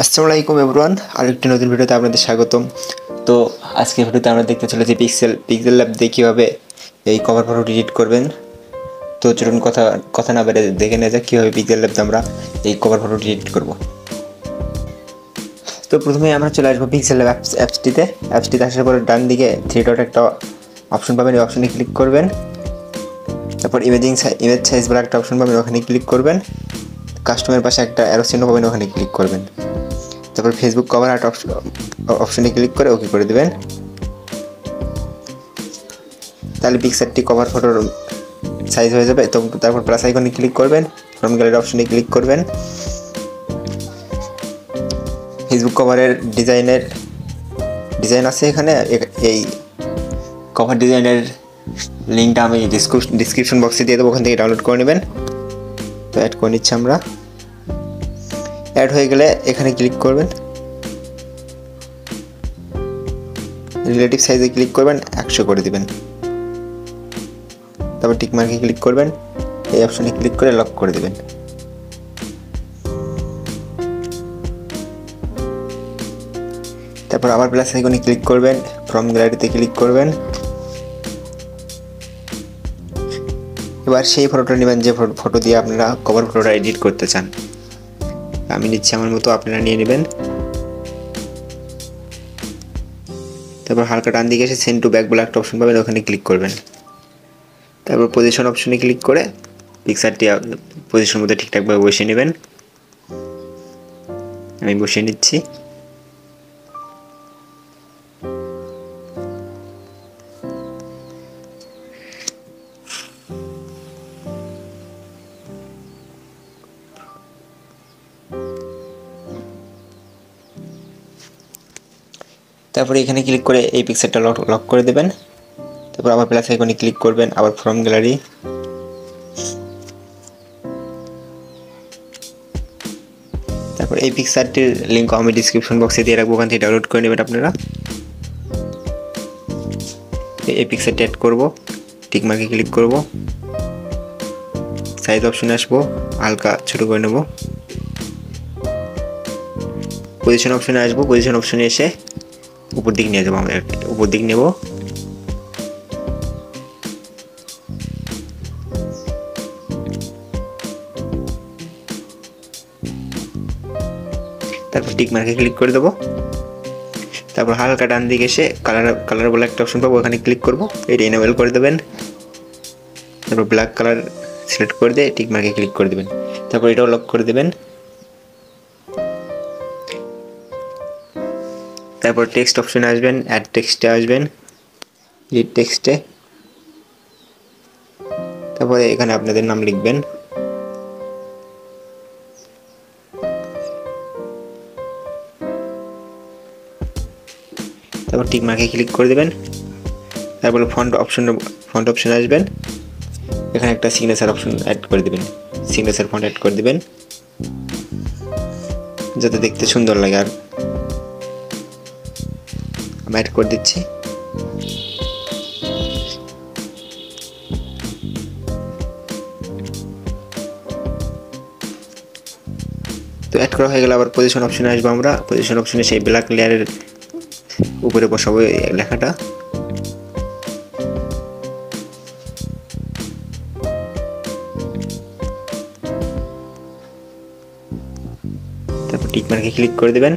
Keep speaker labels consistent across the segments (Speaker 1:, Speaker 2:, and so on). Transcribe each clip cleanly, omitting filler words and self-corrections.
Speaker 1: আসসালামু আলাইকুম এভরিওয়ান, আরেকটি নতুন ভিডিওতে আপনাদের স্বাগতম। তো আজকের ভিডিওতে আমরা দেখতে চলেছি পিক্সেল ল্যাব দিয়ে কীভাবে এই কভার ফটো এডিট করবেন। তো চলুন কথা না বেড়ে দেখে নেওয়া যাক কীভাবে পিক্সেল ল্যাব আমরা এই কভার ফটো এডিট করব। তো প্রথমে আমরা চলে আসবো পিক্সেল ল্যাব অ্যাপসটিতে আসার পরে ডান দিকে থ্রি ডট একটা অপশন পাবেন, এই অপশনে ক্লিক করবেন। তারপর ইমেজ সাইজ বলে একটা অপশন পাবেন, ওখানে ক্লিক করবেন। কাস্টমের পাশে একটা অ্যারো চিহ্ন পাবেন, ওখানে ক্লিক করবেন। তারপর ফেসবুক কভার আর্ট অপশনে ক্লিক করে ওকে করে দেবেন। তাহলে পিকচারটি কভার ফটোর সাইজ হয়ে যাবে। তো তারপর প্লাস আইকনে ক্লিক করবেন, ফ্রম গ্যালারি অপশনে ক্লিক করবেন। ফেসবুক কভারের ডিজাইন আছে এখানে, এই কভার ডিজাইনের লিঙ্কটা আমি ডিসক্রিপশন বক্সে দিয়ে দেবো, ওখান থেকে ডাউনলোড করে নেবেন। তো অ্যাড করে নিচ্ছি আমরা। অ্যাড হয়ে গেলে এখানে ক্লিক করবেন, রিলেটিভ সাইজে ক্লিক করবেন, 100 করে দিবেন। তারপর টিক মার্কে ক্লিক করবেন, এই অপশনে ক্লিক করে লক করে দিবেন। তারপর আবার প্লাস আইকনে ক্লিক করবেন, ফ্রম গ্যালারিতে ক্লিক করবেন। এবার সেই ফটোটা নেবেন যে ফটো দিয়ে আপনারা কভার ফটোটা এডিট করতে চান। আমি নিচ্ছি আমার মতো, আপনারা নিয়ে নেবেন। তারপর হালকা ডান দিকে এসে সেন্ড টু ব্যাক বলে একটা অপশন পাবেন, ওখানে ক্লিক করবেন। তারপর পজিশন অপশনে ক্লিক করে পিকচারটি পজিশনের মধ্যে ঠিকঠাকভাবে বসিয়ে নেবেন। আমি বসিয়ে নিচ্ছি। তারপরে এখানে ক্লিক করে এই পিকচারটা লক করে দেবেন। তারপর আবার প্লাস আইকনে ক্লিক করবেন, আবার ফ্রম গ্যালারি। তারপর এই পিকচারটির লিঙ্ক আমি ডিসক্রিপশন বক্সে দিয়ে রাখবো, ওখান থেকে ডাউনলোড করে নেবেন আপনারা। এই পিকচারটি অ্যাড করব, টিক মার্কে ক্লিক করব, সাইজ অপশনে আসবো, হালকা ছোট করে নেব। পজিশন অপশনে আসবো, পজিশন অপশনে এসে উপর দিক নিয়ে যাবো, আমরা উপর দিক নেব। তারপর টিক মার্কে ক্লিক করে দেবো। তারপর হালকা ডান দিকে এসে কালার বলে একটা অপশন পাবো, ওখানে ক্লিক করব, এটা এনেবল করে দেবেন। তারপর ব্ল্যাক কালার সিলেক্ট করে দিয়ে টিক মার্কে ক্লিক করে দেবেন। তারপর এটাও লক করে দেবেন। তারপর টেক্সট অপশনে আসবেন, অ্যাড টেক্সটে আসবেন, রিড টেক্সটে। তারপরে এখানে আপনাদের নাম লিখবেন। তারপর টিক মার্কে ক্লিক করে দেবেন। তারপরে ফন্ট অপশনে আসবেন, এখানে একটা সিগনেচার অপশন অ্যাড করে দেবেন, সিগনেচার ফন্ট অ্যাড করে দেবেন যাতে দেখতে সুন্দর লাগে। আর আমি অ্যাড করে দিচ্ছি। তো অ্যাড করা হয়ে গেলে আবার পজিশন অপশনে আসবো আমরা। পজিশন অপশনে সেই ব্ল্যাক লেয়ারের উপরে বসাবো লেখাটা। তারপর টিক মার্কে ক্লিক করে দেবেন।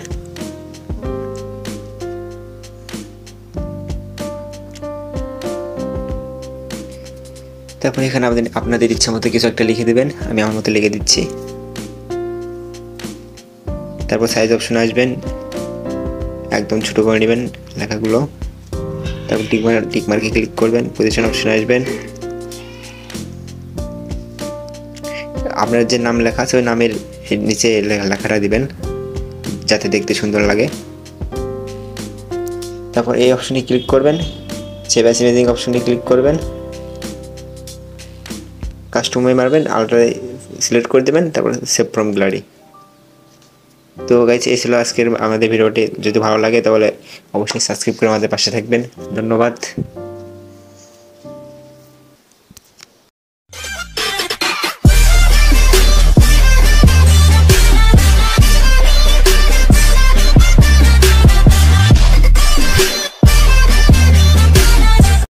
Speaker 1: তারপর এখানে আপনাদের ইচ্ছা মতো কিছু একটা লিখে দেবেন, আমি আমার মতো লিখে দিচ্ছি। তারপর সাইজ অপশনে আসবেন, একদম ছোট করে নেবেন লেখাগুলো। তারপর টিক মার্কে ক্লিক করবেন, পজিশন অপশনে আসবেন। আপনার যে নাম লেখা আছে ওই নামের নিচে লেখাটা দিবেন যাতে দেখতে সুন্দর লাগে। তারপর এই অপশনে ক্লিক করবেন, সেভ অ্যাজ ইমেজিং অপশনে ক্লিক করবেন, কাস্টমাইজ মারবেন, আলট্রা সিলেক্ট করে দেবেন, তারপর সেভ ফ্রম গ্যালারি। তো গাইস, এই ছিল আজকের আমাদের ভিডিওটি। যদি ভালো লাগে তাহলে অবশ্যই সাবস্ক্রাইব করে আমাদের পাশে থাকবেন। ধন্যবাদ।